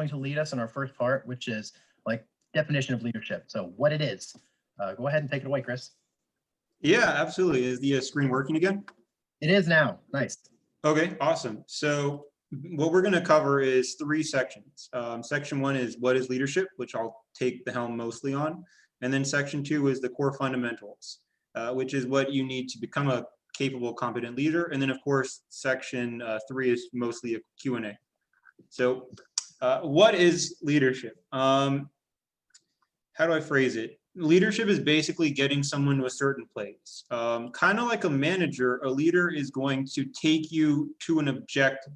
going to lead us in our first part, which is like definition of leadership. So what it is. Go ahead and take it away, Chris. Yeah, absolutely. Is the screen working again? It is now. Nice. Okay, awesome. So what we're going to cover is 3 sections. Section 1 is what is leadership, which I'll take the helm mostly on. And then section 2 is the core fundamentals, which is what you need to become a capable, competent leader. And then, of course, section 3 is mostly a Q&A. So what is leadership? How do I phrase it? Leadership is basically getting someone to a certain place. Kind of like a manager, a leader is going to take you to an objective.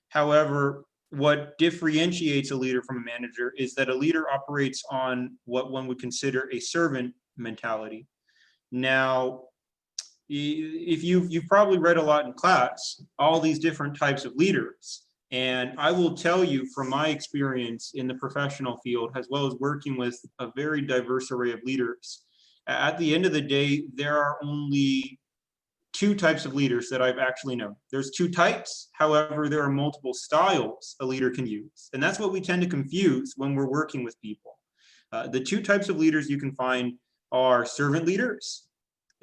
However, what differentiates a leader from a manager is that a leader operates on what one would consider a servant mentality. Now, if you've probably read a lot in class, all these different types of leaders. And I will tell you from my experience in the professional field, as well as working with a very diverse array of leaders, at the end of the day, there are only 2 types of leaders that I've actually known. There's 2 types, however, there are multiple styles a leader can use. And that's what we tend to confuse when we're working with people. The 2 types of leaders you can find are servant leaders,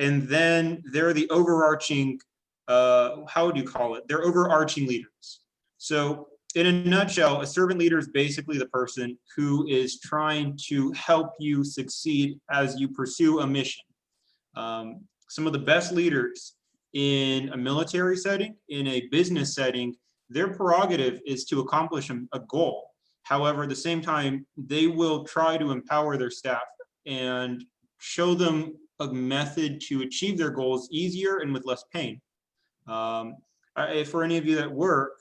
and then they're the overarching, how would you call it? They're overarching leaders. So in a nutshell, a servant leader is basically the person who is trying to help you succeed as you pursue a mission. Some of the best leaders in a military setting, in a business setting, their prerogative is to accomplish a goal. However, at the same time, they will try to empower their staff and show them a method to achieve their goals easier and with less pain. For any of you that work,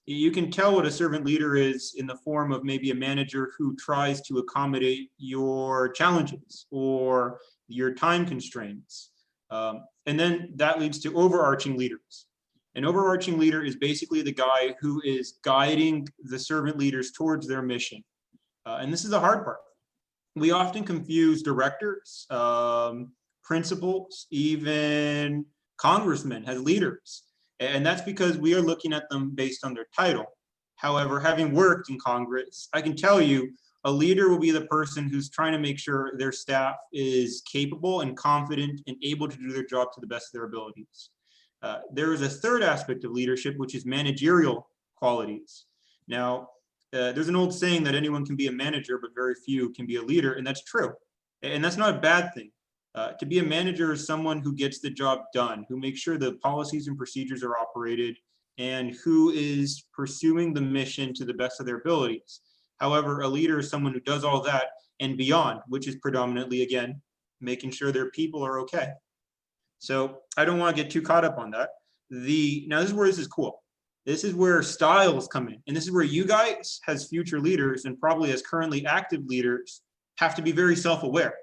you can tell what a servant leader is in the form of maybe a manager who tries to accommodate your challenges or your time constraints. And then that leads to overarching leaders. An overarching leader is basically the guy who is guiding the servant leaders towards their mission. And this is the hard part. We often confuse directors, principals, even congressmen as leaders. And that's because we are looking at them based on their title. However, having worked in Congress, I can tell you a leader will be the person who's trying to make sure their staff is capable and confident and able to do their job to the best of their abilities. There is a third aspect of leadership, which is managerial qualities. Now, there's an old saying that anyone can be a manager, but very few can be a leader, and that's true. And that's not a bad thing. To be a manager is someone who gets the job done, who makes sure the policies and procedures are operated, and who is pursuing the mission to the best of their abilities. However, a leader is someone who does all that and beyond, which is predominantly, again, making sure their people are okay. So I don't want to get too caught up on that. Now this is where this is cool. This is where styles come in. And this is where you guys, as future leaders and probably as currently active leaders, have to be very self-aware.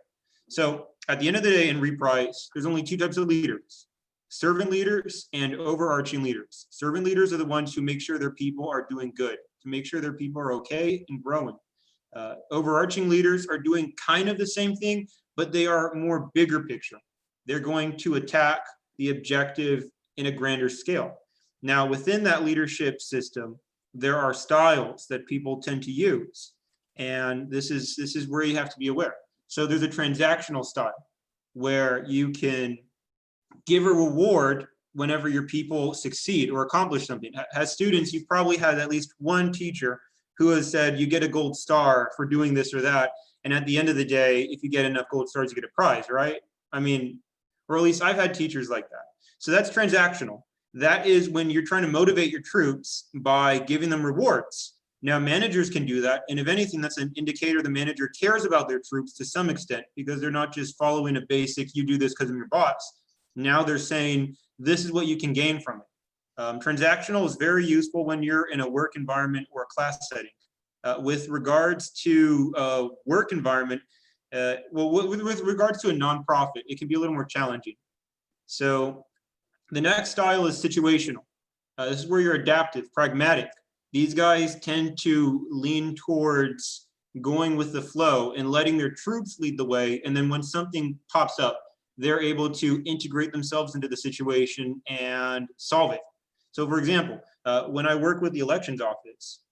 So at the end of the day in Reprise, there's only 2 types of leaders: servant leaders and overarching leaders. Servant leaders are the ones who make sure their people are doing good, to make sure their people are okay and growing. Overarching leaders are doing kind of the same thing, but they are more bigger picture. They're going to attack the objective in a grander scale. Now, within that leadership system, there are styles that people tend to use. And this is where you have to be aware. So there's a transactional style where you can give a reward whenever your people succeed or accomplish something. As students, you've probably had at least one teacher who has said you get a gold star for doing this or that. And at the end of the day, if you get enough gold stars, you get a prize, right? I mean, or at least I've had teachers like that. So that's transactional. That is when you're trying to motivate your troops by giving them rewards. Now, managers can do that. And if anything, that's an indicator the manager cares about their troops to some extent, because they're not just following a basic, you do this because I'm your boss. Now they're saying, this is what you can gain from it. Transactional is very useful when you're in a work environment or a class setting. With regards to work environment, with regards to a nonprofit, it can be a little more challenging. So the next style is situational. This is where you're adaptive, pragmatic. These guys tend to lean towards going with the flow and letting their troops lead the way. And then when something pops up, they're able to integrate themselves into the situation and solve it. So for example, when I work with the elections office,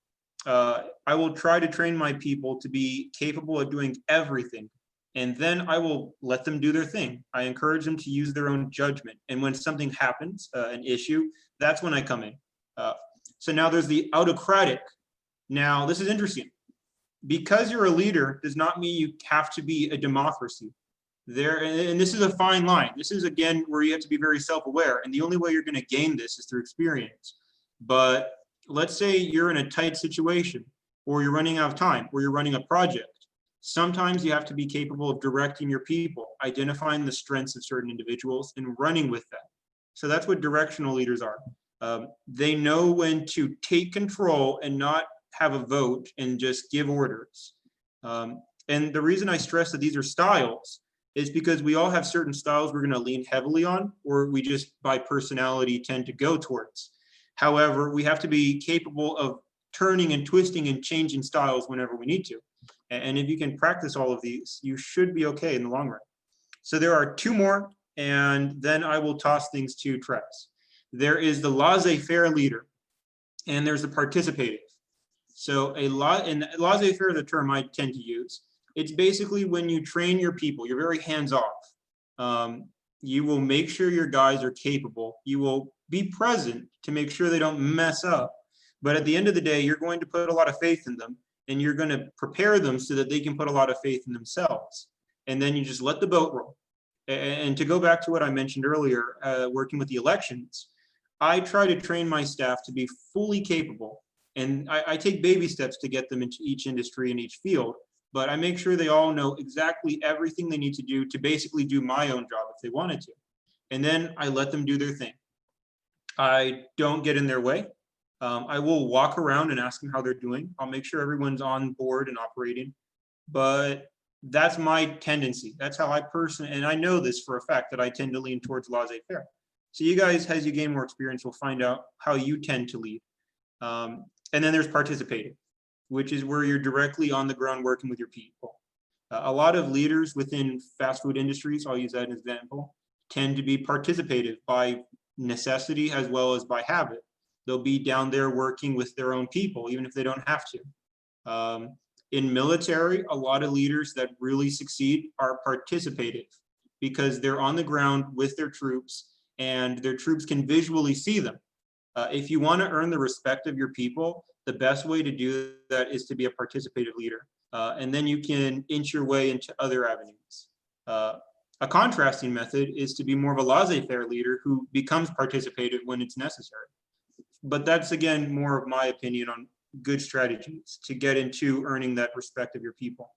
I will try to train my people to be capable of doing everything. And then I will let them do their thing. I encourage them to use their own judgment. And when something happens, an issue, that's when I come in. So now there's the autocratic. Now, this is interesting. Because you're a leader does not mean you have to be a democracy. And this is a fine line. This is, again, where you have to be very self-aware. And the only way you're going to gain this is through experience. But let's say you're in a tight situation, or you're running out of time, or you're running a project. Sometimes you have to be capable of directing your people, identifying the strengths of certain individuals, and running with that. So that's what directional leaders are. They know when to take control and not have a vote and just give orders. And the reason I stress that these are styles is because we all have certain styles we're going to lean heavily on, or we just by personality tend to go towards. However, we have to be capable of turning and twisting and changing styles whenever we need to. And if you can practice all of these, you should be okay in the long run. So there are two more, and then I will toss things to Cris. There is the laissez-faire leader, and there's the participative. So and laissez-faire is a term I tend to use. It's basically when you train your people, you're very hands-off. You will make sure your guys are capable. You will be present to make sure they don't mess up. But at the end of the day, you're going to put a lot of faith in them, and you're going to prepare them so that they can put a lot of faith in themselves. And then you just let the boat roll. And to go back to what I mentioned earlier, working with the elections, I try to train my staff to be fully capable. And I take baby steps to get them into each industry and each field, but I make sure they all know exactly everything they need to do to basically do my own job if they wanted to. And then I let them do their thing. I don't get in their way. I will walk around and ask them how they're doing. I'll make sure everyone's on board and operating, but that's my tendency. That's how I personally, and I know this for a fact that I tend to lean towards laissez-faire. So you guys, as you gain more experience, will find out how you tend to lead. And then there's participating, which is where you're directly on the ground working with your people. A lot of leaders within fast food industries, I'll use that as an example, tend to be participative by necessity as well as by habit. They'll be down there working with their own people, even if they don't have to. In military, a lot of leaders that really succeed are participative because they're on the ground with their troops and their troops can visually see them. If you want to earn the respect of your people, the best way to do that is to be a participative leader. And then you can inch your way into other avenues. A contrasting method is to be more of a laissez-faire leader who becomes participative when it's necessary. But that's, again, more of my opinion on good strategies to get into earning that respect of your people.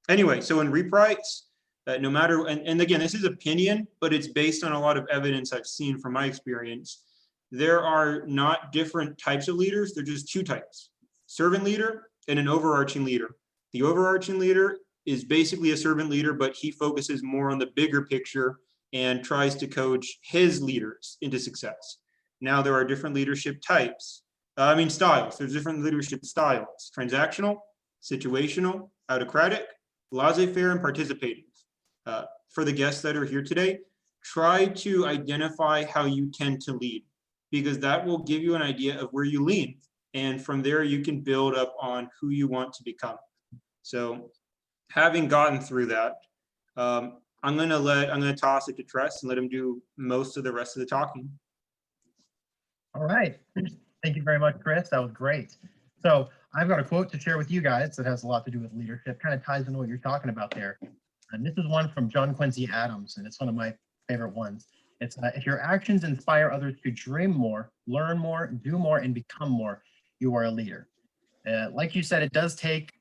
Anyway, so in reprise, no matter, and again, this is opinion, but it's based on a lot of evidence I've seen from my experience. There are not different types of leaders. They're just two types: servant leader and an overarching leader. The overarching leader is basically a servant leader, but he focuses more on the bigger picture and tries to coach his leaders into success. Now there are different leadership types. Styles. There's different leadership styles: transactional, situational, autocratic, laissez-faire, and participative. For the guests that are here today, try to identify how you tend to lead, because that will give you an idea of where you lean. And from there, you can build up on who you want to become. So having gotten through that, I'm going to toss it to Cris and let him do most of the rest of the talking. All right. Thank you very much, Cris. That was great. So I've got a quote to share with you guys that has a lot to do with leadership, kind of ties into what you're talking about there. And this is one from John Quincy Adams, and it's one of my favorite ones. It's if your actions inspire others to dream more, learn more, do more, and become more, you are a leader. Like you said, it does take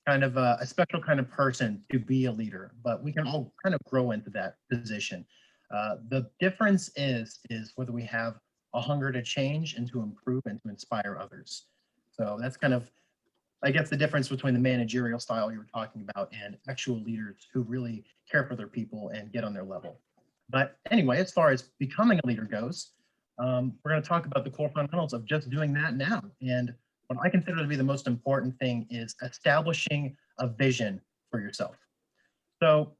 kind of a special kind of person to be a leader, but we can all kind of grow into that position. The difference is whether we have a hunger to change and to improve and to inspire others. So that's kind of, I guess, the difference between the managerial style you were talking about and actual leaders who really care for their people and get on their level. But anyway, as far as becoming a leader goes, we're going to talk about the core fundamentals of just doing that now. And what I consider to be the most important thing is establishing a vision for yourself. So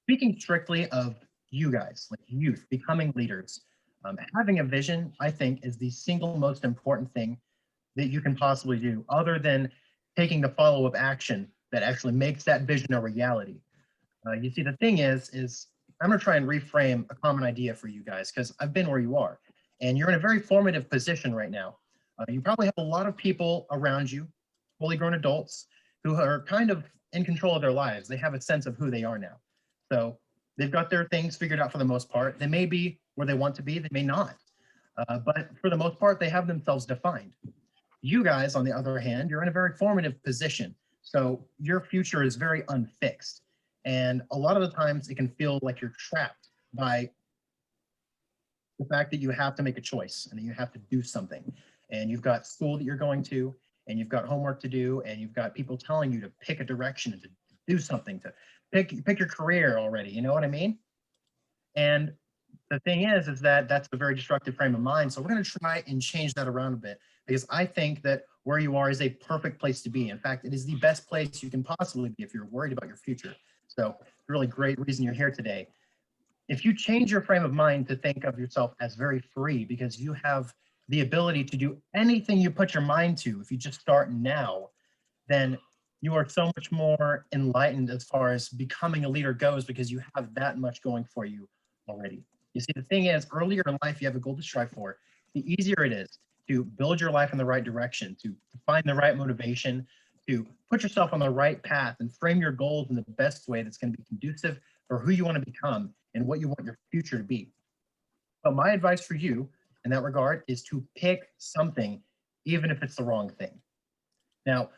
speaking strictly of you guys, like youth, becoming leaders, having a vision, I think, is the single most important thing that you can possibly do other than taking the follow-up action that actually makes that vision a reality. You see, the thing is I'm gonna try and reframe a common idea for you guys because I've been where you are, and you're in a very formative position right now. You probably have a lot of people around you, fully grown adults, who are kind of in control of their lives. They have a sense of who they are now. So they've got their things figured out for the most part. They may be where they want to be, they may not. But for the most part, they have themselves defined. You guys, on the other hand, you're in a very formative position. So your future is very unfixed. And a lot of the times it can feel like you're trapped by the fact that you have to make a choice and that you have to do something. And you've got school that you're going to, and you've got homework to do, and you've got people telling you to pick a direction and to do something, to pick your career already. You know what I mean? And the thing is that that's a very destructive frame of mind. So we're going to try and change that around a bit because I think that where you are is a perfect place to be. In fact, it is the best place you can possibly be if you're worried about your future. So it's a really great reason you're here today. If you change your frame of mind to think of yourself as very free because you have the ability to do anything you put your mind to, if you just start now, then you are so much more enlightened as far as becoming a leader goes because you have that much going for you already. You see, the thing is, earlier in life, you have a goal to strive for. The easier it is to build your life in the right direction, to find the right motivation, to put yourself on the right path and frame your goals in the best way that's going to be conducive for who you want to become and what you want your future to be. But my advice for you in that regard is to pick something, even if it's the wrong thing. Now,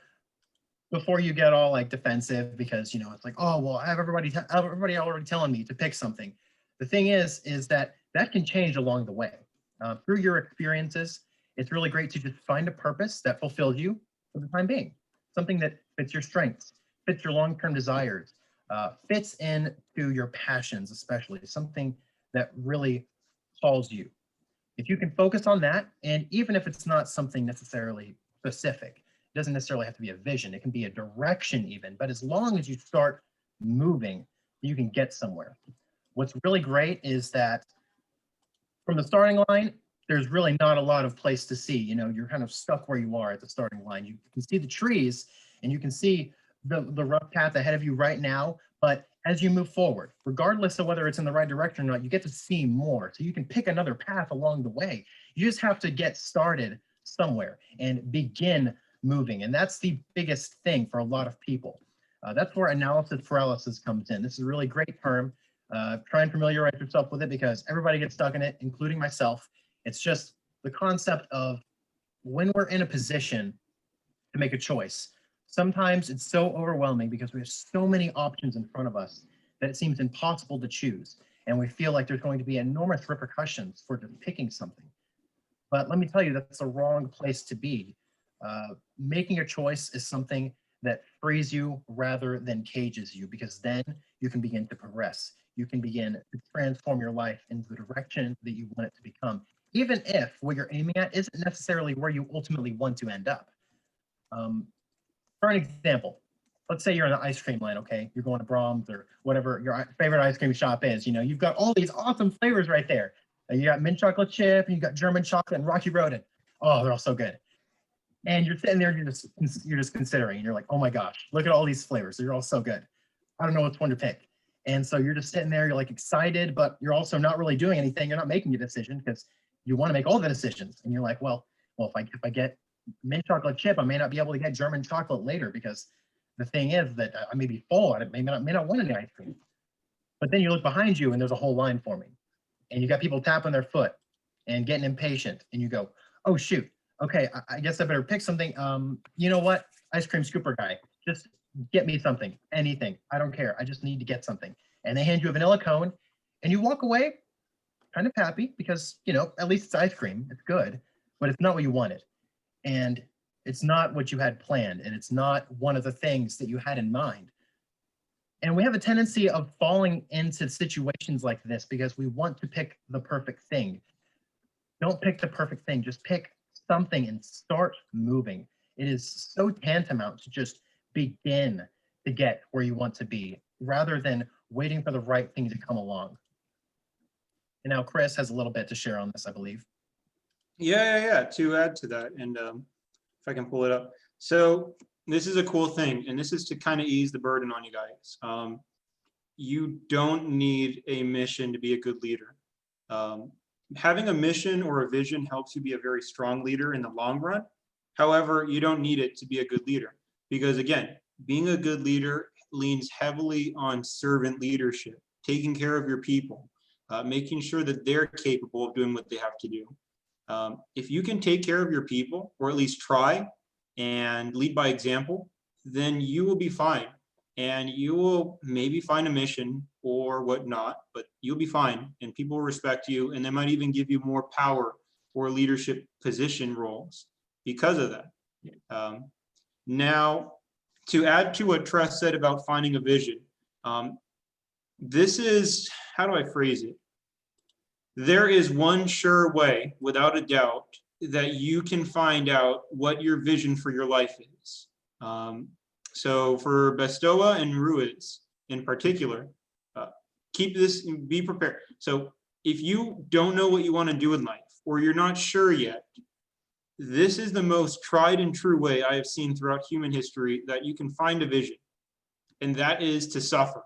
before you get all like defensive because it's like, oh well, I have everybody already telling me to pick something. The thing is that can change along the way. Through your experiences, it's really great to just find a purpose that fulfills you for the time being, something that fits your strengths, fits your long-term desires, fits into your passions, especially something that really calls you. If you can focus on that, and even if it's not something necessarily specific, it doesn't necessarily have to be a vision, it can be a direction even, but as long as you start moving, you can get somewhere. What's really great is that from the starting line, there's really not a lot of place to see. You're kind of stuck where you are at the starting line. You can see the trees and you can see the rough path ahead of you right now, but as you move forward, regardless of whether it's in the right direction or not, you get to see more. So you can pick another path along the way. You just have to get started somewhere and begin moving. And that's the biggest thing for a lot of people. That's where analysis paralysis comes in. This is a really great term. Try and familiarize yourself with it because everybody gets stuck in it, including myself. It's just the concept of when we're in a position to make a choice. Sometimes it's so overwhelming because we have so many options in front of us that it seems impossible to choose. And we feel like there's going to be enormous repercussions for just picking something. But let me tell you, that's the wrong place to be. Making a choice is something that frees you rather than cages you, because then you can begin to progress. You can begin to transform your life in the direction that you want it to become, even if what you're aiming at isn't necessarily where you ultimately want to end up. For an example, let's say you're in the ice cream line, okay? You're going to Brahms or whatever your favorite ice cream shop is. You've got all these awesome flavors right there. You got mint chocolate chip, and you got German chocolate and Rocky Road. And, oh, they're all so good. And you're sitting there, you're just considering, and you're like, oh my gosh, look at all these flavors. They're all so good. I don't know which one to pick. And so you're just sitting there, you're like excited, but you're also not really doing anything. You're not making a decision because you want to make all the decisions. And you're like, well, if I get mint chocolate chip, I may not be able to get German chocolate later because the thing is that I may be full and it may not want any ice cream. But then you look behind you and there's a whole line forming. And you got people tapping their foot and getting impatient. And you go, oh, shoot. Okay, I guess I better pick something. You know what? Ice cream scooper guy, just get me something, anything. I don't care. I just need to get something. And they hand you a vanilla cone and you walk away kind of happy because, at least it's ice cream. It's good, but it's not what you wanted. And it's not what you had planned. And it's not one of the things that you had in mind. And we have a tendency of falling into situations like this because we want to pick the perfect thing. Don't pick the perfect thing. Just pick something and start moving. It is so tantamount to just begin to get where you want to be rather than waiting for the right thing to come along. And now Chris has a little bit to share on this, I believe. Yeah. To add to that, and I can pull it up. So this is a cool thing, and this is to kind of ease the burden on you guys. You don't need a mission to be a good leader. Having a mission or a vision helps you be a very strong leader in the long run. However, you don't need it to be a good leader, because again, being a good leader leans heavily on servant leadership, taking care of your people, making sure that they're capable of doing what they have to do. If you can take care of your people, or at least try and lead by example, then you will be fine. And you will maybe find a mission or whatnot, but you'll be fine, and people will respect you, and they might even give you more power or leadership position roles because of that. Now, to add to what Tress said about finding a vision, this is, how do I phrase it? There is one sure way, without a doubt, that you can find out what your vision for your life is. So for Bestoa and Ruiz in particular, keep this, be prepared. So if you don't know what you want to do in life, or you're not sure yet, this is the most tried and true way I have seen throughout human history that you can find a vision. And that is to suffer,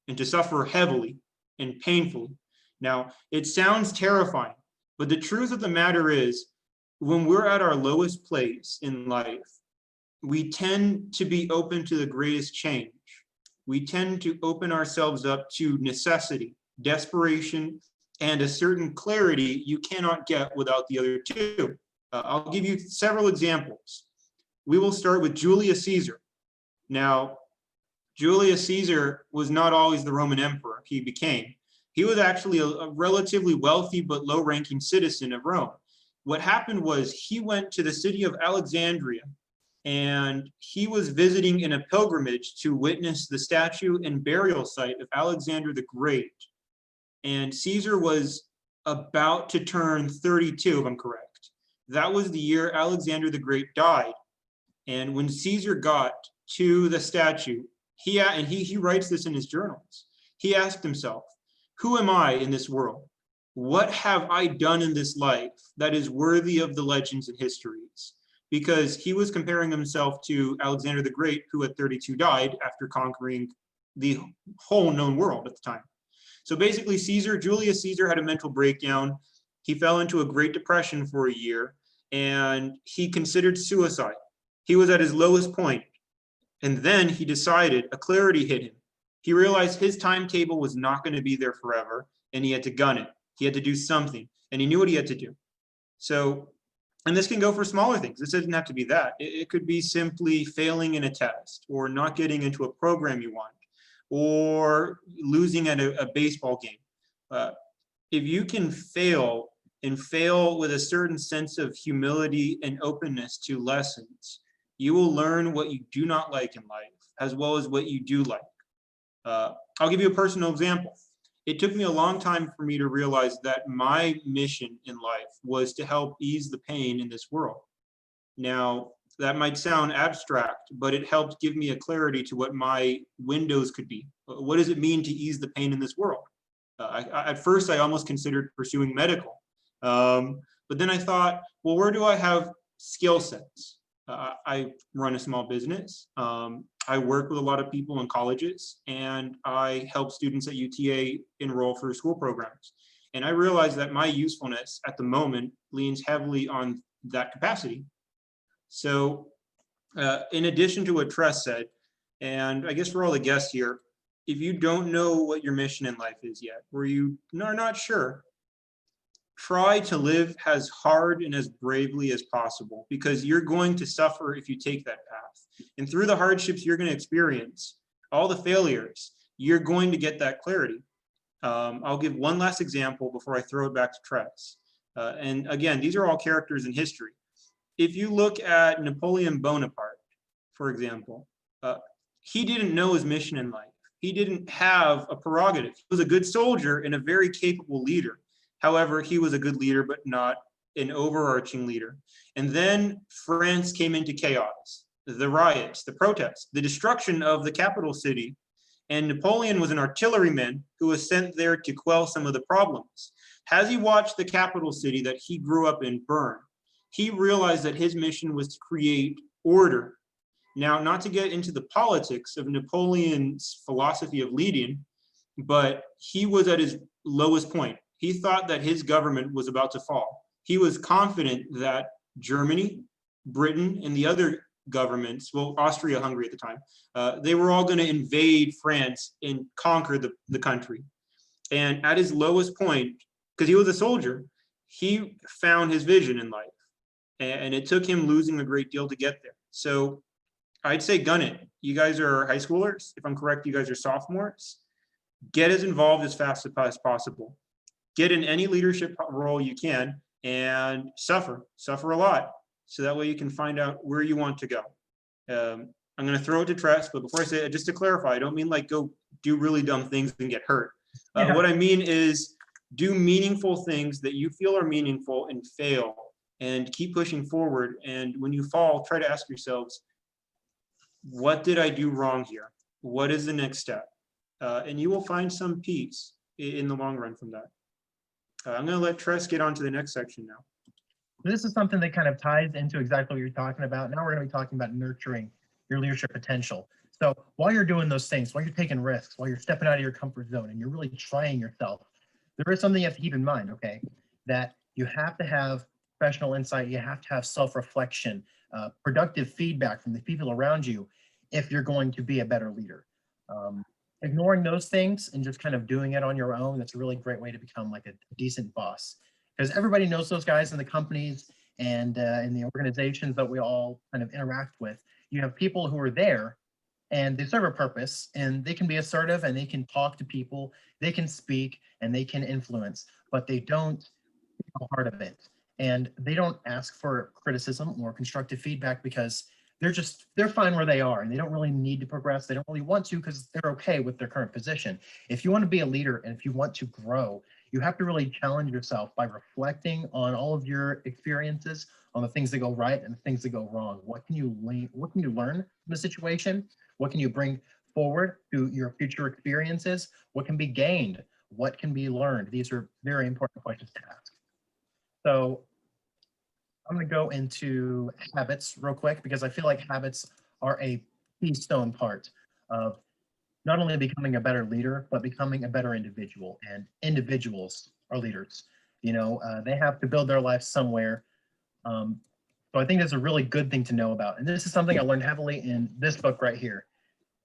and to suffer heavily and painfully. Now, it sounds terrifying, but the truth of the matter is, when we're at our lowest place in life, we tend to be open to the greatest change. We tend to open ourselves up to necessity, desperation, and a certain clarity you cannot get without the other two. I'll give you several examples. We will start with Julius Caesar. Now, Julius Caesar was not always the Roman emperor he became. He was actually a relatively wealthy but low-ranking citizen of Rome. What happened was he went to the city of Alexandria, and he was visiting in a pilgrimage to witness the statue and burial site of Alexander the Great. And Caesar was about to turn 32, if I'm correct. That was the year Alexander the Great died. And when Caesar got to the statue, he writes this in his journals. He asked himself, who am I in this world? What have I done in this life that is worthy of the legends and histories? Because he was comparing himself to Alexander the Great, who at 32 died after conquering the whole known world at the time. So basically, Julius Caesar had a mental breakdown. He fell into a Great Depression for a year, and he considered suicide. He was at his lowest point. And then he decided, a clarity hit him. He realized his timetable was not going to be there forever, and he had to gun it. He had to do something, and he knew what he had to do. So, and this can go for smaller things. This doesn't have to be that. It could be simply failing in a test, or not getting into a program you want, or losing at a baseball game. If you can fail, and fail with a certain sense of humility and openness to lessons, you will learn what you do not like in life, as well as what you do like. I'll give you a personal example. It took me a long time for me to realize that my mission in life was to help ease the pain in this world. Now, that might sound abstract, but it helped give me a clarity to what my windows could be. What does it mean to ease the pain in this world? At first, I almost considered pursuing medical. But then I thought, well, where do I have skill sets? I run a small business. I work with a lot of people in colleges, and I help students at UTA enroll for school programs. And I realized that my usefulness at the moment leans heavily on that capacity. So in addition to what Tress said, and I guess for all the guests here, if you don't know what your mission in life is yet, or you are not sure, try to live as hard and as bravely as possible, because you're going to suffer if you take that path. And through the hardships you're going to experience, all the failures, you're going to get that clarity. I'll give one last example before I throw it back to Tress. And again, these are all characters in history. If you look at Napoleon Bonaparte, for example, he didn't know his mission in life. He didn't have a prerogative. He was a good soldier and a very capable leader. However, he was a good leader, but not an overarching leader. And then France came into chaos, the riots, the protests, the destruction of the capital city. And Napoleon was an artilleryman who was sent there to quell some of the problems. Has he watched the capital city that he grew up in burn? he realized that his mission was to create order. Now, not to get into the politics of Napoleon's philosophy of leading, but he was at his lowest point. He thought that his government was about to fall. He was confident that Germany, Britain, and the other governments, well, Austria-Hungary at the time, they were all going to invade France and conquer the country. And at his lowest point, because he was a soldier, he found his vision in life. And it took him losing a great deal to get there. So I'd say gun it. You guys are high schoolers. If I'm correct, you guys are sophomores. Get as involved as fast as possible. Get in any leadership role you can and suffer a lot. So that way you can find out where you want to go. I'm going to throw it to Tress, but before I say it, just to clarify, I don't mean like go do really dumb things and get hurt. What I mean is do meaningful things that you feel are meaningful and fail and keep pushing forward. And when you fall, try to ask yourselves, what did I do wrong here? What is the next step? And you will find some peace in the long run from that. I'm going to let Tress get on to the next section now. This is something that kind of ties into exactly what you're talking about. Now we're going to be talking about nurturing your leadership potential. So while you're doing those things, while you're taking risks, while you're stepping out of your comfort zone and you're really trying yourself, there is something you have to keep in mind, okay? That you have to have professional insight, you have to have self-reflection, productive feedback from the people around you if you're going to be a better leader. Ignoring those things and just kind of doing it on your own, that's a really great way to become like a decent boss. Because everybody knows those guys in the companies and in the organizations that we all kind of interact with. You have people who are there and they serve a purpose and they can be assertive and they can talk to people, they can speak and they can influence, but they don't take a part of it. And they don't ask for criticism or constructive feedback because they're fine where they are and they don't really need to progress. They don't really want to because they're okay with their current position. If you want to be a leader and if you want to grow, you have to really challenge yourself by reflecting on all of your experiences, on the things that go right and the things that go wrong. What can you learn from the situation? What can you bring forward to your future experiences? What can be gained? What can be learned? These are very important questions to ask. So I'm going to go into habits real quick because I feel like habits are a keystone part of not only becoming a better leader, but becoming a better individual. And individuals are leaders. You know, they have to build their life somewhere. So I think that's a really good thing to know about. And this is something I learned heavily in this book right here.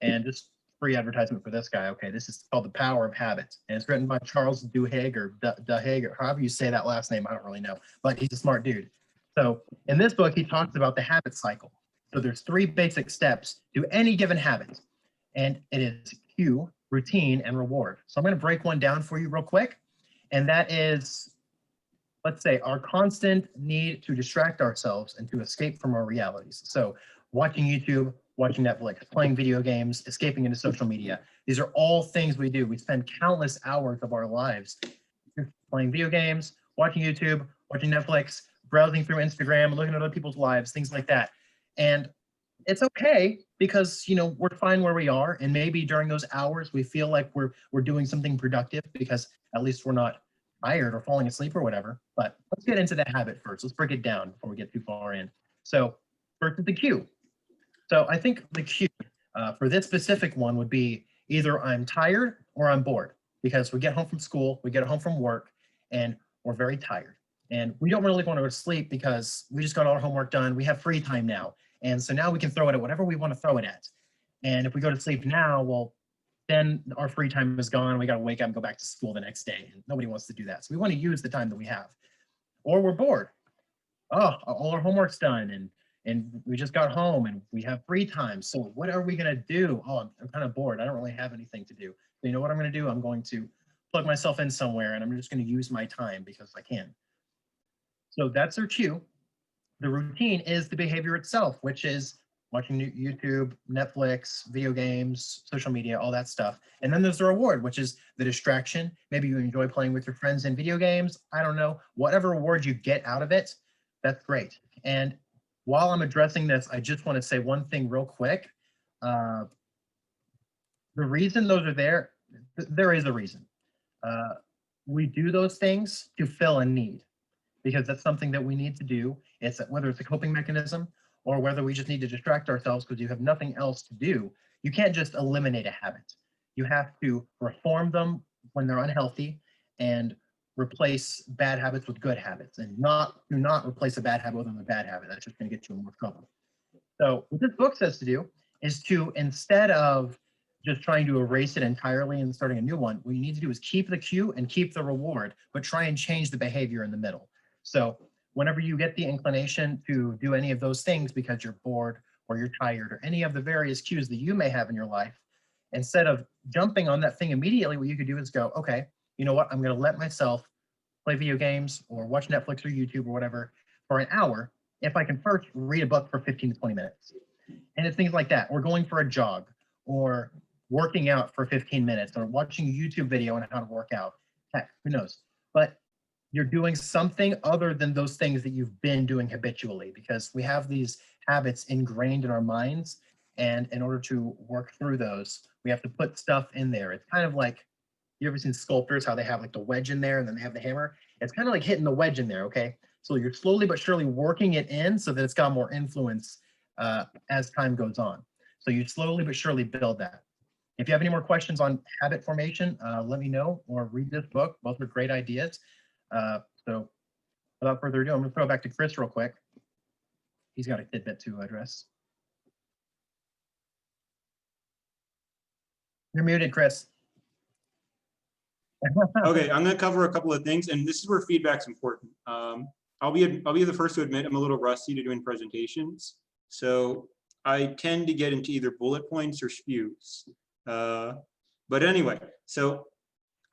And just free advertisement for this guy. Okay, this is called The Power of Habit. And it's written by Charles Duhigg or Duhigg, or however you say that last name. I don't really know, but he's a smart dude. So in this book, he talks about the habit cycle. So there's 3 basic steps to any given habit. And it is cue, routine, and reward. So I'm going to break one down for you real quick. And that is, let's say, our constant need to distract ourselves and to escape from our realities. So watching YouTube, watching Netflix, playing video games, escaping into social media. These are all things we do. We spend countless hours of our lives playing video games, watching YouTube, watching Netflix, browsing through Instagram, looking at other people's lives, things like that. And it's okay because, you know, we're fine where we are. And maybe during those hours, we feel like we're doing something productive because at least we're not tired or falling asleep or whatever. But let's get into the habit first. Let's break it down before we get too far in. So first is the cue. So I think the cue for this specific one would be either I'm tired or I'm bored because we get home from school, we get home from work, and we're very tired. And we don't really want to go to sleep because we just got all our homework done. We have free time now. And so now we can throw it at whatever we want to throw it at. And if we go to sleep now, well, then our free time is gone. We got to wake up and go back to school the next day. And nobody wants to do that. So we want to use the time that we have. Or we're bored. Oh, all our homework's done and we just got home and we have free time. So what are we going to do? Oh, I'm kind of bored. I don't really have anything to do. So you know what I'm going to do? I'm going to plug myself in somewhere and I'm just going to use my time because I can. So that's their cue. The routine is the behavior itself, which is watching YouTube, Netflix, video games, social media, all that stuff. And then there's the reward, which is the distraction. Maybe you enjoy playing with your friends in video games. I don't know. Whatever reward you get out of it, that's great. And while I'm addressing this, I just want to say one thing real quick. The reason those are there, there is a reason. We do those things to fill a need. because that's something that we need to do. It's whether it's a coping mechanism or whether we just need to distract ourselves because you have nothing else to do. You can't just eliminate a habit. You have to reform them when they're unhealthy and replace bad habits with good habits, and do not replace a bad habit with another bad habit. That's just going to get you in more trouble. So what this book says to do is to, instead of just trying to erase it entirely and starting a new one, what you need to do is keep the cue and keep the reward, but try and change the behavior in the middle. So whenever you get the inclination to do any of those things because you're bored or you're tired or any of the various cues that you may have in your life, instead of jumping on that thing immediately, what you could do is go, okay, you know what, I'm going to let myself play video games or watch Netflix or YouTube or whatever for an hour if I can first read a book for 15 to 20 minutes. And it's things like that, or going for a jog, or working out for 15 minutes, or watching a YouTube video on how to work out. Heck, who knows? But you're doing something other than those things that you've been doing habitually, because we have these habits ingrained in our minds. And in order to work through those, we have to put stuff in there. It's kind of like, you ever seen sculptors, how they have like the wedge in there and then they have the hammer? It's kind of like hitting the wedge in there, okay? So you're slowly but surely working it in so that it's got more influence as time goes on. So you slowly but surely build that. If you have any more questions on habit formation, let me know, or read this book. Both are great ideas. So without further ado, I'm going to throw it back to Cris real quick. He's got a tidbit to address. You're muted, Cris. Okay, I'm going to cover a couple of things, and this is where feedback's important. I'll be the first to admit I'm a little rusty to doing presentations, so I tend to get into either bullet points or spews. But anyway, so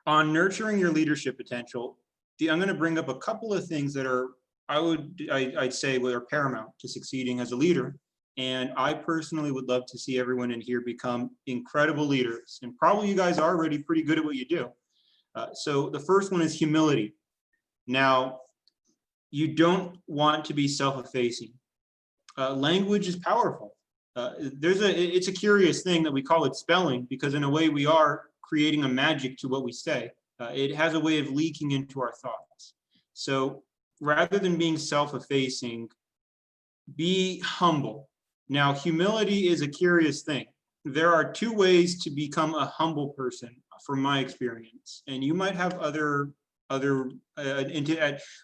on nurturing your leadership potential, I'm going to bring up a couple of things that are I'd say are paramount to succeeding as a leader. And I personally would love to see everyone in here become incredible leaders. And probably you guys are already pretty good at what you do. So the first one is humility. Now, you don't want to be self-effacing. Language is powerful. It's a curious thing that we call it spelling, because in a way we are creating a magic to what we say. It has a way of leaking into our thoughts. So rather than being self-effacing, be humble. Now, humility is a curious thing. There are two ways to become a humble person, from my experience, and you might have other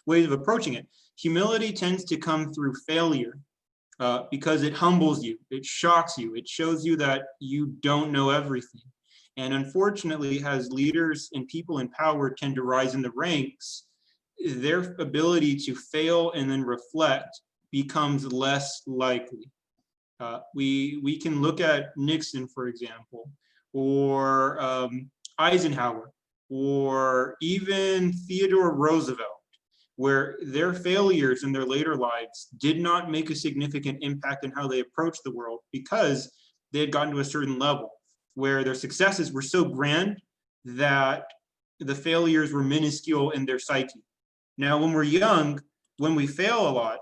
ways of approaching it. Humility tends to come through failure, because it humbles you, it shocks you, it shows you that you don't know everything. And unfortunately, as leaders and people in power tend to rise in the ranks, their ability to fail and then reflect becomes less likely. We can look at Nixon, for example, or Eisenhower, or even Theodore Roosevelt, where their failures in their later lives did not make a significant impact on how they approached the world, because they had gotten to a certain level where their successes were so grand that the failures were minuscule in their psyche. Now, when we're young, when we fail a lot,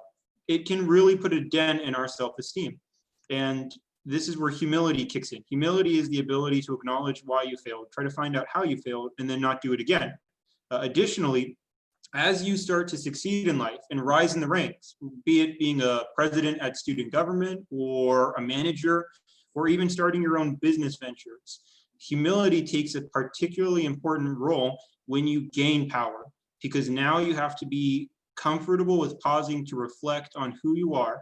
it can really put a dent in our self-esteem. And this is where humility kicks in. Humility is the ability to acknowledge why you failed, try to find out how you failed, and then not do it again. Additionally, as you start to succeed in life and rise in the ranks, be it being a president at student government or a manager, or even starting your own business ventures, humility takes a particularly important role when you gain power, because now you have to be comfortable with pausing to reflect on who you are,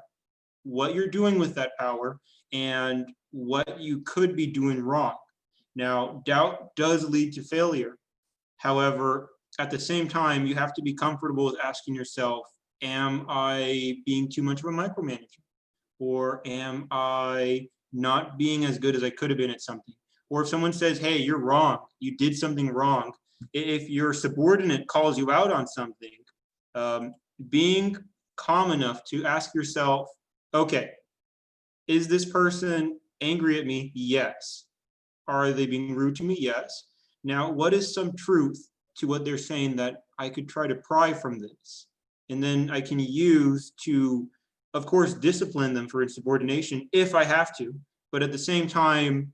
what you're doing with that power, and what you could be doing wrong. Now, doubt does lead to failure. However, at the same time, you have to be comfortable with asking yourself, am I being too much of a micromanager? Or am I not being as good as I could have been at something? Or if someone says, hey, you're wrong, you did something wrong, if your subordinate calls you out on something, being calm enough to ask yourself, okay, is this person angry at me? Yes. Are they being rude to me? Yes. Now, what is some truth to what they're saying that I could try to pry from this? And then I can use to, of course, discipline them for insubordination if I have to, but at the same time,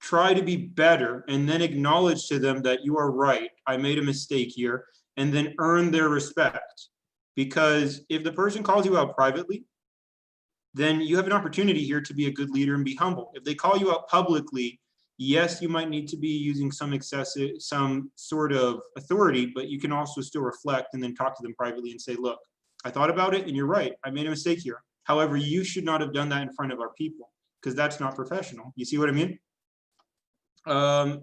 try to be better, and then acknowledge to them that you are right, I made a mistake here, and then earn their respect. Because if the person calls you out privately, then you have an opportunity here to be a good leader and be humble. If they call you out publicly, yes, you might need to be using some sort of authority, but you can also still reflect and then talk to them privately and say, look, I thought about it and you're right, I made a mistake here. However, you should not have done that in front of our people, because that's not professional. You see what I mean? And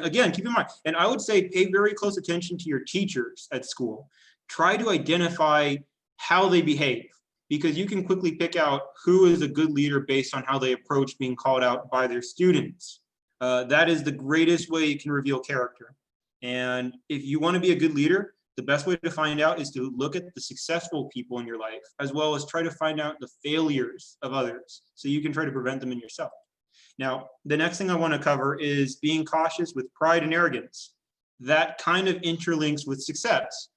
again, keep in mind, and I would say pay very close attention to your teachers at school. Try to identify how they behave, because you can quickly pick out who is a good leader based on how they approach being called out by their students. That is the greatest way you can reveal character. And if you want to be a good leader, the best way to find out is to look at the successful people in your life, as well as try to find out the failures of others, so you can try to prevent them in yourself. Now, the next thing I want to cover is being cautious with pride and arrogance. That kind of interlinks with success.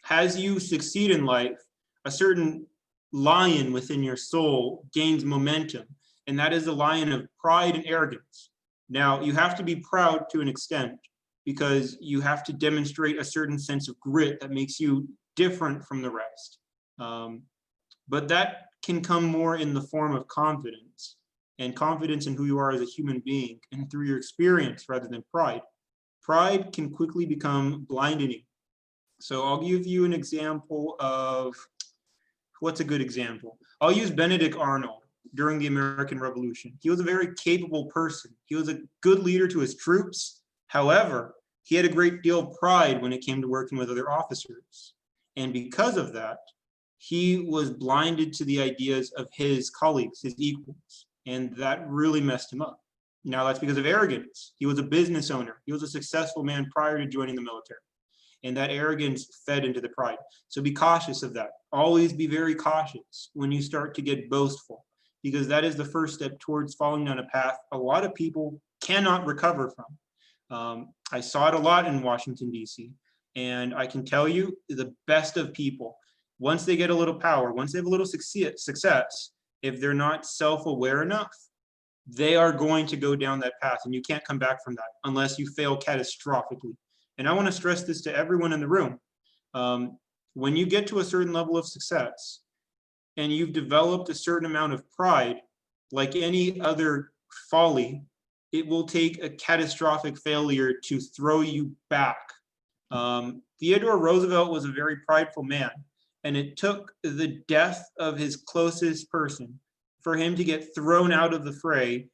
As you succeed in life, a certain lion within your soul gains momentum, and that is the lion of pride and arrogance. Now, you have to be proud to an extent, because you have to demonstrate a certain sense of grit that makes you different from the rest. But that can come more in the form of confidence, and confidence in who you are as a human being and through your experience rather than pride. Pride can quickly become blinding. So I'll give you an example of, what's a good example? I'll use Benedict Arnold during the American Revolution. He was a very capable person. He was a good leader to his troops. However, he had a great deal of pride when it came to working with other officers. And because of that, he was blinded to the ideas of his colleagues, his equals. And that really messed him up. Now that's because of arrogance. He was a business owner. He was a successful man prior to joining the military. And that arrogance fed into the pride. So be cautious of that. Always be very cautious when you start to get boastful, because that is the first step towards falling down a path a lot of people cannot recover from. I saw it a lot in Washington, D.C., and I can tell you the best of people, once they get a little power, once they have a little success, if they're not self-aware enough, they are going to go down that path, and you can't come back from that unless you fail catastrophically. And I want to stress this to everyone in the room. When you get to a certain level of success and you've developed a certain amount of pride, like any other folly, it will take a catastrophic failure to throw you back. Theodore Roosevelt was a very prideful man, and it took the death of his closest person for him to get thrown out of the fray.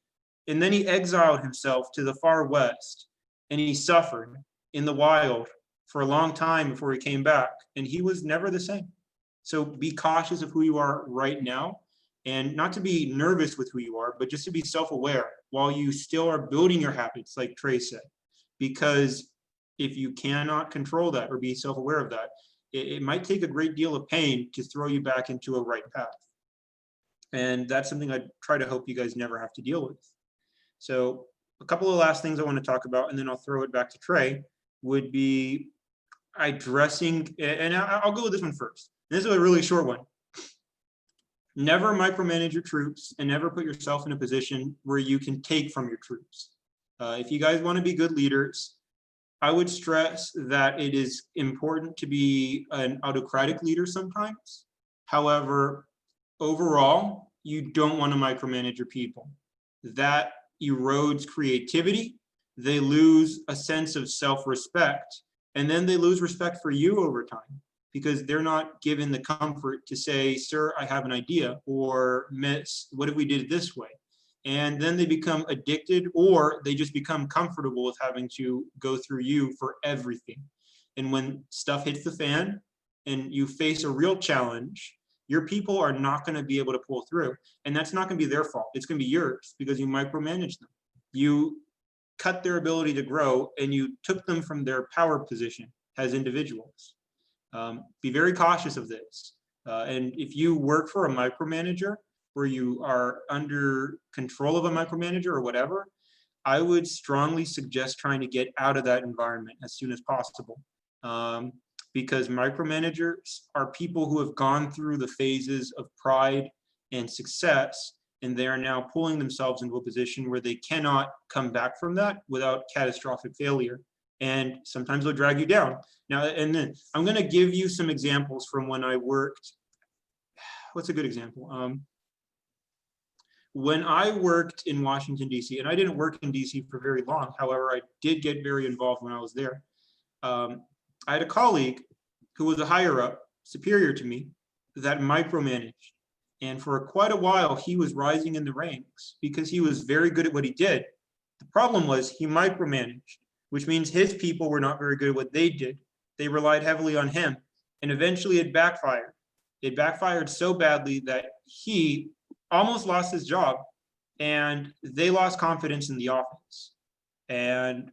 And then he exiled himself to the far west, and he suffered in the wild for a long time before he came back, and he was never the same. So be cautious of who you are right now, and not to be nervous with who you are, but just to be self-aware while you still are building your habits, like Trey said. Because if you cannot control that or be self-aware of that, it might take a great deal of pain to throw you back into a right path. And that's something I try to hope you guys never have to deal with. So a couple of last things I want to talk about, and then I'll throw it back to Trey, would be addressing, and I'll go with this one first. This is a really short one. Never micromanage your troops, and never put yourself in a position where you can take from your troops. If you guys want to be good leaders, I would stress that it is important to be an autocratic leader sometimes. However, overall, you don't want to micromanage your people. That erodes creativity. They lose a sense of self-respect, and then they lose respect for you over time, because they're not given the comfort to say, sir, I have an idea, or miss, what if we did it this way? And then they become addicted, or they just become comfortable with having to go through you for everything. And when stuff hits the fan and you face a real challenge, your people are not going to be able to pull through. And that's not going to be their fault. It's going to be yours, because you micromanage them. You cut their ability to grow, and you took them from their power position as individuals. Be very cautious of this. And if you work for a micromanager, where you are under control of a micromanager or whatever, I would strongly suggest trying to get out of that environment as soon as possible. Because micromanagers are people who have gone through the phases of pride and success, and they are now pulling themselves into a position where they cannot come back from that without catastrophic failure. and sometimes they'll drag you down. Now, and then I'm going to give you some examples from when I worked. What's a good example? When I worked in Washington, D.C., and I didn't work in D.C. for very long, however, I did get very involved when I was there. I had a colleague who was a higher up, superior to me, that micromanaged. And for quite a while, he was rising in the ranks because he was very good at what he did. The problem was he micromanaged, which means his people were not very good at what they did. They relied heavily on him, and eventually it backfired. It backfired so badly that he almost lost his job, and they lost confidence in the office. And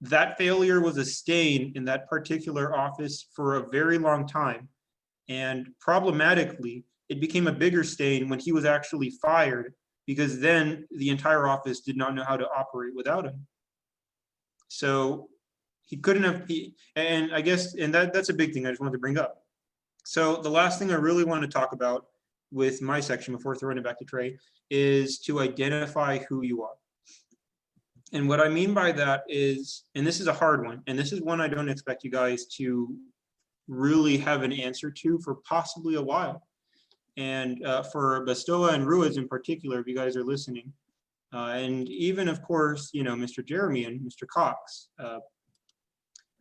that failure was a stain in that particular office for a very long time. And problematically, it became a bigger stain when he was actually fired, because then the entire office did not know how to operate without him. So he couldn't have, and I guess, and that's a big thing I just wanted to bring up. So the last thing I really want to talk about with my section before throwing it back to Trey is to identify who you are. And what I mean by that is, and this is a hard one, and this is one I don't expect you guys to really have an answer to for possibly a while. And for Bastoa and Ruiz in particular, if you guys are listening, and even, of course, you know, Mr. Jeremy and Mr. Cox,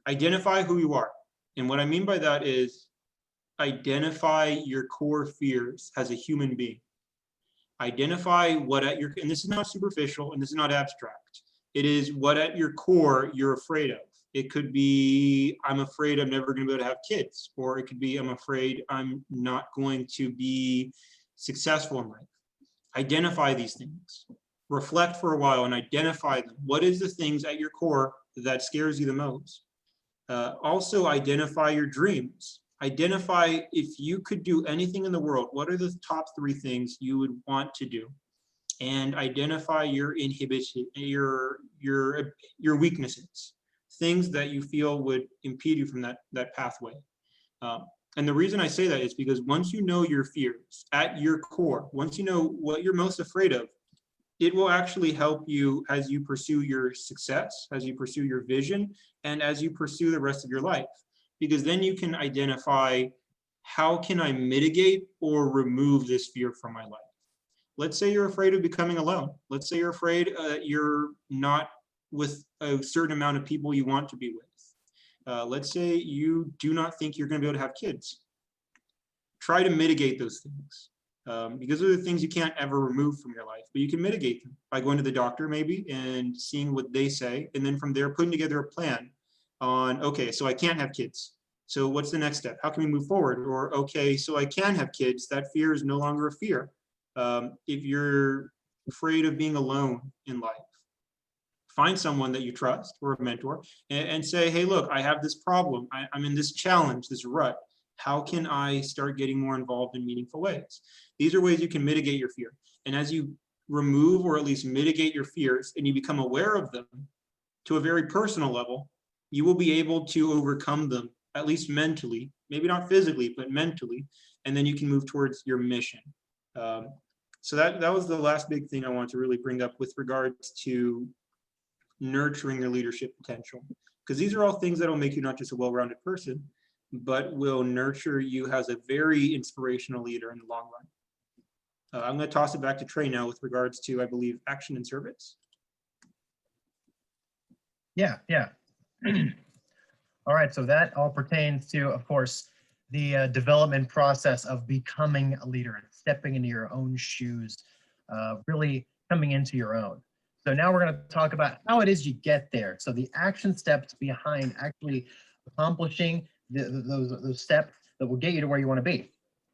identify who you are. And what I mean by that is identify your core fears as a human being. Identify what at your, and this is not superficial and this is not abstract. It is what at your core you're afraid of. It could be, I'm afraid I'm never going to be able to have kids, or it could be, I'm afraid I'm not going to be successful in life. Identify these things. Reflect for a while and identify them. What is the things at your core that scares you the most? Also identify your dreams. Identify, if you could do anything in the world, what are the top 3 things you would want to do? And identify your inhibition, your weaknesses, things that you feel would impede you from that pathway. And the reason I say that is because once you know your fears at your core, once you know what you're most afraid of, it will actually help you as you pursue your success, as you pursue your vision, and as you pursue the rest of your life. Because then you can identify, how can I mitigate or remove this fear from my life? Let's say you're afraid of becoming alone. Let's say you're afraid you're not with a certain amount of people you want to be with. Let's say you do not think you're going to be able to have kids. Try to mitigate those things, because those are the things you can't ever remove from your life, but you can mitigate them by going to the doctor maybe and seeing what they say, and then from there putting together a plan on, okay, so I can't have kids. So what's the next step? How can we move forward? Or, okay, so I can have kids. That fear is no longer a fear. If you're afraid of being alone in life, find someone that you trust or a mentor and say, hey, look, I have this problem. I'm in this challenge, this rut. How can I start getting more involved in meaningful ways? These are ways you can mitigate your fear. And as you remove or at least mitigate your fears and you become aware of them to a very personal level, you will be able to overcome them, at least mentally, maybe not physically, but mentally, and then you can move towards your mission. So that was the last big thing I want to really bring up with regards to nurturing your leadership potential, because these are all things that will make you not just a well-rounded person, but will nurture you as a very inspirational leader in the long run. I'm going to toss it back to Trey now with regards to, I believe, action and service. Yeah. All right, so that all pertains to, of course, the development process of becoming a leader and stepping into your own shoes, really coming into your own. So now we're going to talk about how it is you get there. So the action steps behind actually accomplishing those steps that will get you to where you want to be.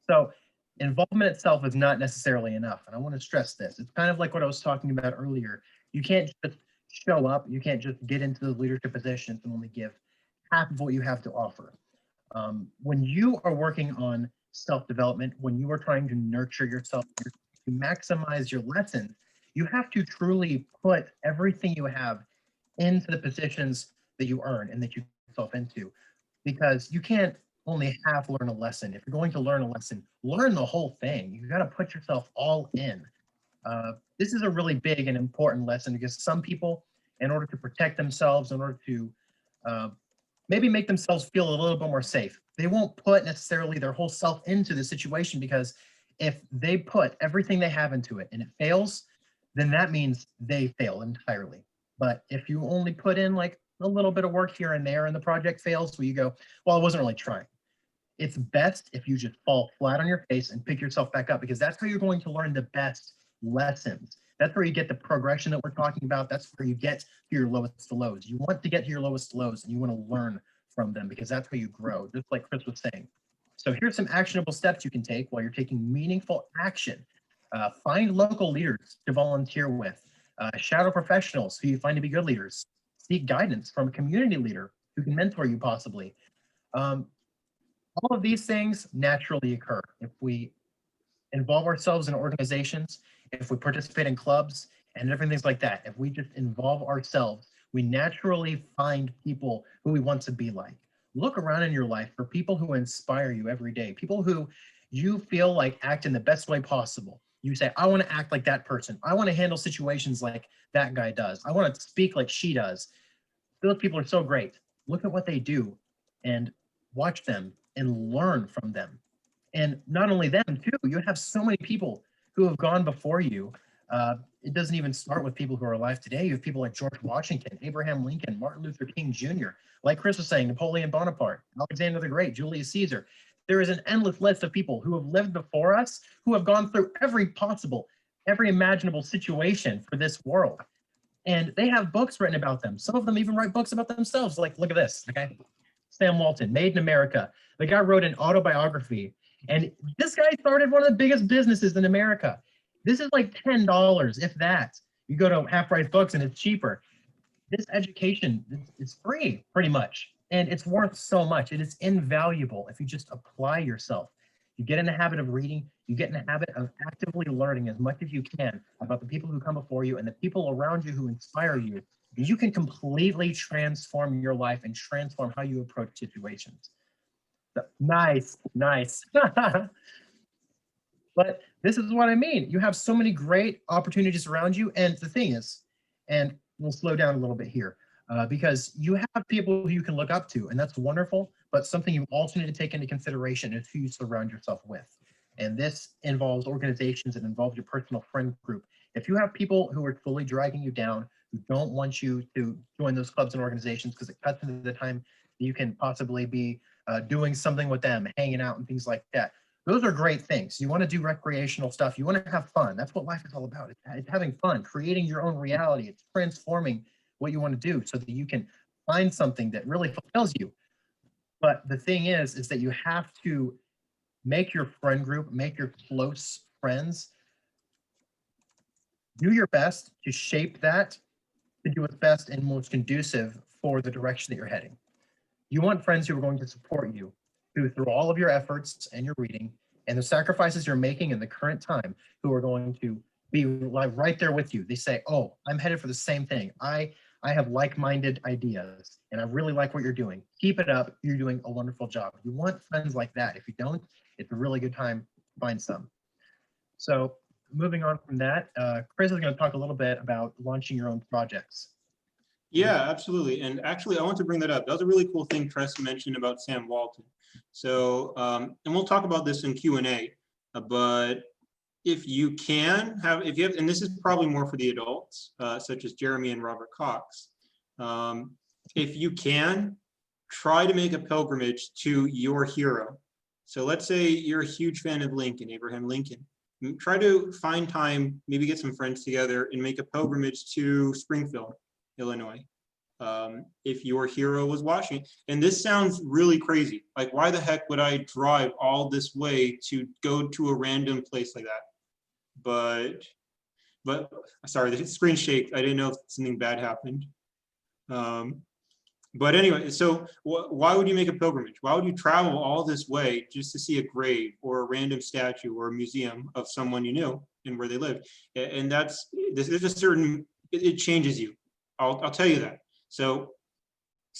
So involvement itself is not necessarily enough. And I want to stress this. It's kind of like what I was talking about earlier. You can't just show up. You can't just get into those leadership positions and only give half of what you have to offer. When you are working on self-development, when you are trying to nurture yourself, to maximize your lessons, you have to truly put everything you have into the positions that you earn and that you put yourself into, because you can't only half learn a lesson. If you're going to learn a lesson, learn the whole thing. You got to put yourself all in. This is a really big and important lesson, because some people, in order to protect themselves, in order to maybe make themselves feel a little bit more safe. They won't put necessarily their whole self into the situation, because if they put everything they have into it and it fails, then that means they fail entirely. But if you only put in like a little bit of work here and there and the project fails, well, you go, well, I wasn't really trying. It's best if you just fall flat on your face and pick yourself back up, because that's how you're going to learn the best lessons. That's where you get the progression that we're talking about. That's where you get to your lowest lows. You want to get to your lowest lows and you want to learn from them, because that's how you grow, just like Chris was saying. So here's some actionable steps you can take while you're taking meaningful action. Find local leaders to volunteer with. Shadow professionals who you find to be good leaders. Seek guidance from a community leader who can mentor you possibly. All of these things naturally occur if we involve ourselves in organizations, if we participate in clubs and different things like that. If we just involve ourselves, we naturally find people who we want to be like. Look around in your life for people who inspire you every day, people who you feel like act in the best way possible. You say, I want to act like that person. I want to handle situations like that guy does. I want to speak like she does. Those people are so great. Look at what they do and watch them and learn from them. And not only them too, you have so many people who have gone before you. It doesn't even start with people who are alive today. You have people like George Washington, Abraham Lincoln, Martin Luther King Jr., like Chris was saying, Napoleon Bonaparte, Alexander the Great, Julius Caesar. There is an endless list of people who have lived before us, who have gone through every possible, every imaginable situation for this world. And they have books written about them. Some of them even write books about themselves. Like, look at this, okay? Sam Walton, Made in America. The guy wrote an autobiography. And this guy started one of the biggest businesses in America. This is like $10, if that. You go to Half Price Books and it's cheaper. This education is free, pretty much. And it's worth so much. It is invaluable if you just apply yourself. You get in the habit of reading, you get in the habit of actively learning as much as you can about the people who come before you and the people around you who inspire you. You can completely transform your life and transform how you approach situations. So, nice, nice. But this is what I mean. You have so many great opportunities around you. And the thing is, and we'll slow down a little bit here, because you have people who you can look up to, and that's wonderful. But something you also need to take into consideration is who you surround yourself with. And this involves organizations, it involves your personal friend group. If you have people who are fully dragging you down, who don't want you to join those clubs and organizations because it cuts into the time that you can possibly be doing something with them, hanging out and things like that. Those are great things. You want to do recreational stuff. You want to have fun. That's what life is all about. It's having fun, creating your own reality. It's transforming what you want to do so that you can find something that really fulfills you. But the thing is that you have to make your friend group, make your close friends, do your best to shape that, to do what's best and most conducive for the direction that you're heading. You want friends who are going to support you, who through all of your efforts and your reading and the sacrifices you're making in the current time, who are going to be like right there with you. They say, oh, I'm headed for the same thing. I have like-minded ideas and I really like what you're doing. Keep it up. You're doing a wonderful job. You want friends like that. If you don't, it's a really good time to find some. So moving on from that, Chris is going to talk a little bit about launching your own projects. Yeah, absolutely. And actually, I want to bring that up. That was a really cool thing Tress mentioned about Sam Walton. So, and we'll talk about this in Q&A, but if you can have, if you have, and this is probably more for the adults, such as Jeremy and Robert Cox, if you can, try to make a pilgrimage to your hero. So let's say you're a huge fan of Lincoln, Abraham Lincoln. Try to find time, maybe get some friends together and make a pilgrimage to Springfield, Illinois. If your hero was Washington, and this sounds really crazy. Like, why the heck would I drive all this way to go to a random place like that? But sorry, the screen shake. I didn't know if something bad happened. But anyway, so why would you make a pilgrimage? Why would you travel all this way just to see a grave or a random statue or a museum of someone you knew and where they lived? And that's, there's a certain, it changes you. I'll tell you that. So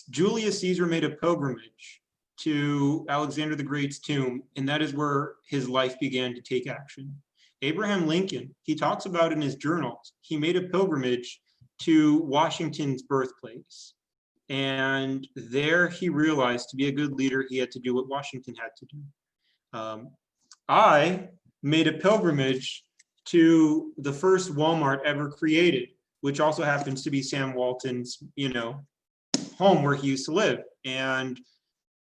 Julius Caesar made a pilgrimage to Alexander the Great's tomb, and that is where his life began to take action. Abraham Lincoln, he talks about in his journals, he made a pilgrimage to Washington's birthplace. And there he realized to be a good leader, he had to do what Washington had to do. I made a pilgrimage to the first Walmart ever created, which also happens to be Sam Walton's, home where he used to live. And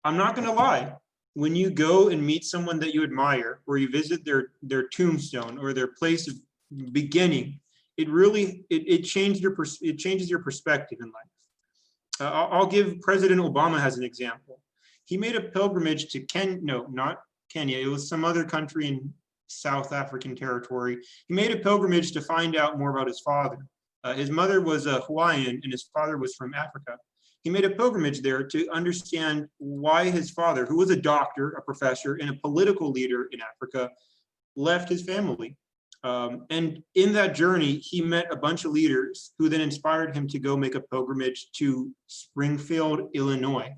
I'm not going to lie, when you go and meet someone that you admire, or you visit their tombstone or their place of beginning, it changes your perspective in life. I'll give President Obama as an example. He made a pilgrimage to not Kenya. It was some other country in South African territory. He made a pilgrimage to find out more about his father. His mother was a Hawaiian and his father was from Africa. He made a pilgrimage there to understand why his father, who was a doctor, a professor, and a political leader in Africa, left his family. And in that journey, he met a bunch of leaders who then inspired him to go make a pilgrimage to Springfield, Illinois.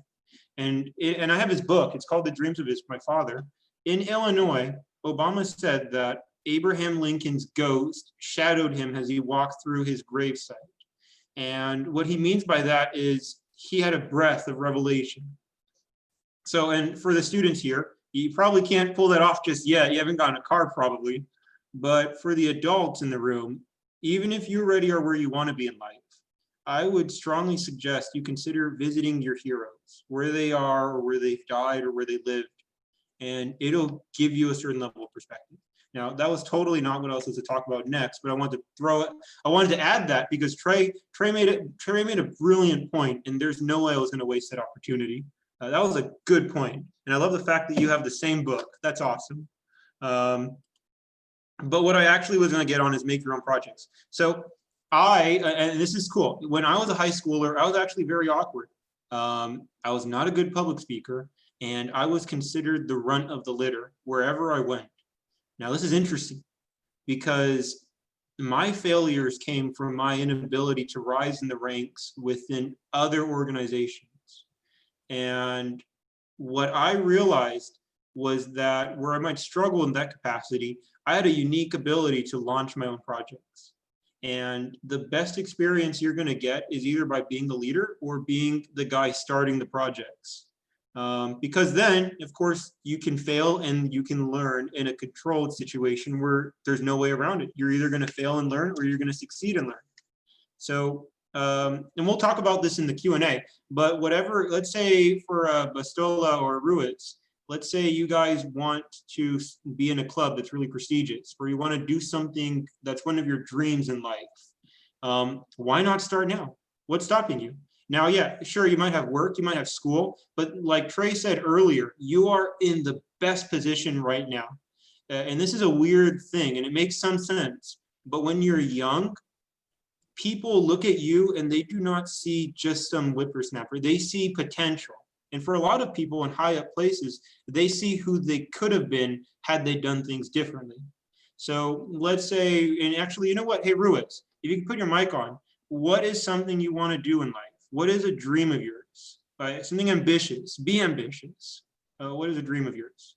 And I have his book. It's called The Dreams of My Father. In Illinois, Obama said that Abraham Lincoln's ghost shadowed him as he walked through his gravesite. And what he means by that is he had a breath of revelation. So, and for the students here, you probably can't pull that off just yet. You haven't gotten a car probably. But for the adults in the room, even if you already are where you want to be in life, I would strongly suggest you consider visiting your heroes, where they are or where they've died or where they lived, and it'll give you a certain level of perspective. Now, that was totally not what I was supposed to talk about next, but I wanted to add that because Trey made a brilliant point, and there's no way I was going to waste that opportunity. That was a good point, and I love the fact that you have the same book. That's awesome. But what I actually was going to get on is make your own projects. So and this is cool. When I was a high schooler, I was actually very awkward. I was not a good public speaker, and I was considered the runt of the litter wherever I went. Now, this is interesting because my failures came from my inability to rise in the ranks within other organizations. And what I realized was that where I might struggle in that capacity, I had a unique ability to launch my own projects. And the best experience you're going to get is either by being the leader or being the guy starting the projects. Because then, of course, you can fail and you can learn in a controlled situation where there's no way around it. You're either going to fail and learn or you're going to succeed and learn. So, and we'll talk about this in the Q&A, but whatever, let's say for Bastola or Ruiz, let's say you guys want to be in a club that's really prestigious, or you want to do something that's one of your dreams in life. Why not start now? What's stopping you? Now, yeah, sure, you might have work, you might have school, but like Trey said earlier, you are in the best position right now. And this is a weird thing, and it makes some sense. But when you're young, people look at you and they do not see just some whippersnapper. They see potential. And for a lot of people in high up places, they see who they could have been had they done things differently. So let's say, and actually, you know what? Hey, Ruiz, if you can put your mic on, what is something you want to do in life? What is a dream of yours? Something ambitious. Be ambitious. What is a dream of yours?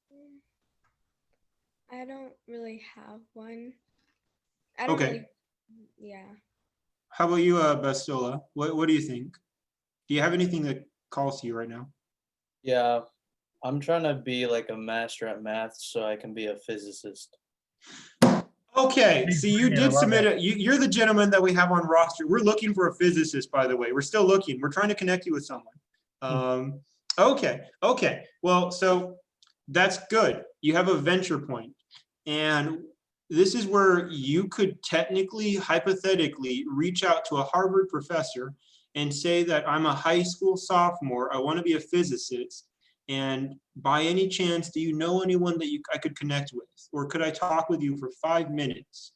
I don't really have one. I don't Okay. really, yeah. How about you, Bastola? What do you think? Do you have anything that calls to you right now? Yeah, I'm trying to be like a master at math so I can be a physicist. Okay, so you did submit you're the gentleman that we have on roster. We're looking for a physicist, by the way. We're still looking. We're trying to connect you with someone. Okay. Well, so that's good. You have a venture point. And this is where you could technically, hypothetically, reach out to a Harvard professor and say that I'm a high school sophomore. I want to be a physicist. And by any chance, do you know anyone that I could connect with? Or could I talk with you for 5 minutes?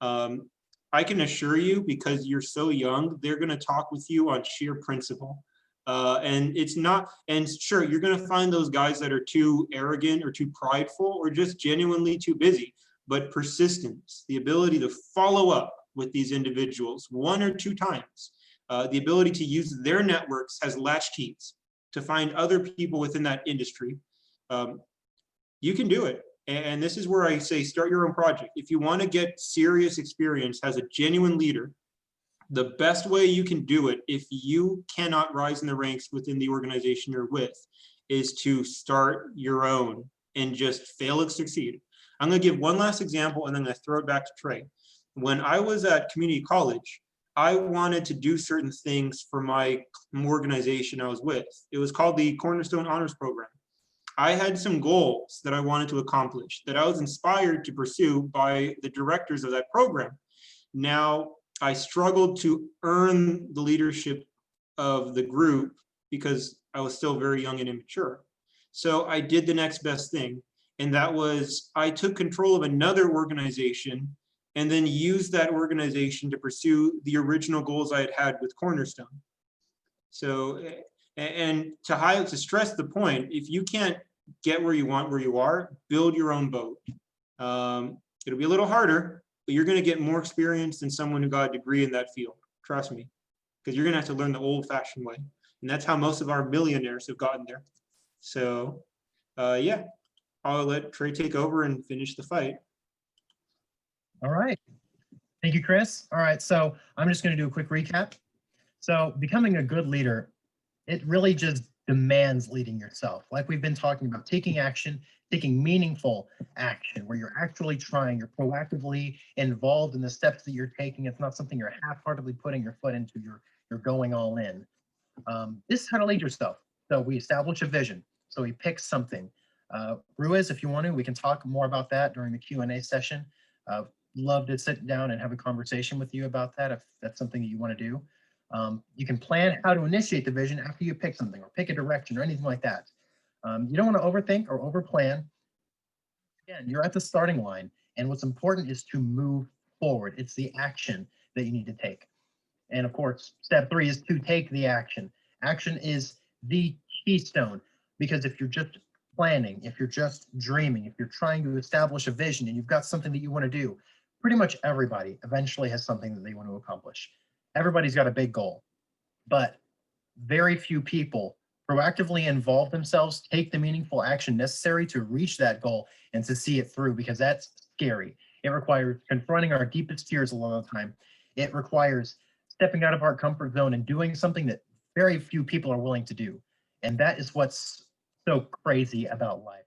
I can assure you, because you're so young, they're going to talk with you on sheer principle. And it's not, and sure, you're going to find those guys that are too arrogant or too prideful or just genuinely too busy. But persistence, the ability to follow up with these individuals 1 or 2 times, the ability to use their networks as latchkeys to find other people within that industry, you can do it. And this is where I say, start your own project. If you want to get serious experience as a genuine leader, The best way you can do it, if you cannot rise in the ranks within the organization you're with, is to start your own and just fail to succeed. I'm going to give one last example and then I'm going to throw it back to Trey. When I was at community college, I wanted to do certain things for my organization I was with. It was called the Cornerstone Honors Program. I had some goals that I wanted to accomplish that I was inspired to pursue by the directors of that program. Now, I struggled to earn the leadership of the group because I was still very young and immature. So I did the next best thing. And that was, I took control of another organization and then used that organization to pursue the original goals I had had with Cornerstone. So, and to stress the point, if you can't get where you want, where you are, build your own boat. It'll be a little harder, but you're going to get more experience than someone who got a degree in that field. Trust me, because you're going to have to learn the old fashioned way. And that's how most of our millionaires have gotten there. So, yeah, I'll let Trey take over and finish the fight. All right. Thank you, Chris. All right, so I'm just going to do a quick recap. So becoming a good leader, it really just demands leading yourself. Like we've been talking about, taking action, taking meaningful action where you're actually trying, you're proactively involved in the steps that you're taking. It's not something you're half-heartedly putting your foot into, you're going all in. This is how to lead yourself. So we establish a vision. So we pick something. Ruiz, if you want to, we can talk more about that during the Q&A session. Love to sit down and have a conversation with you about that if that's something that you want to do. You can plan how to initiate the vision after you pick something or pick a direction or anything like that. You don't want to overthink or overplan. Again, you're at the starting line, and what's important is to move forward. It's the action that you need to take. And of course, step 3 is to take the action. Action is the keystone, because if you're just planning, if you're just dreaming, if you're trying to establish a vision and you've got something that you want to do, pretty much everybody eventually has something that they want to accomplish. Everybody's got a big goal, but very few people proactively involve themselves, take the meaningful action necessary to reach that goal and to see it through, because that's scary. It requires confronting our deepest fears a lot of the time. It requires stepping out of our comfort zone and doing something that very few people are willing to do. And that is what's so crazy about life.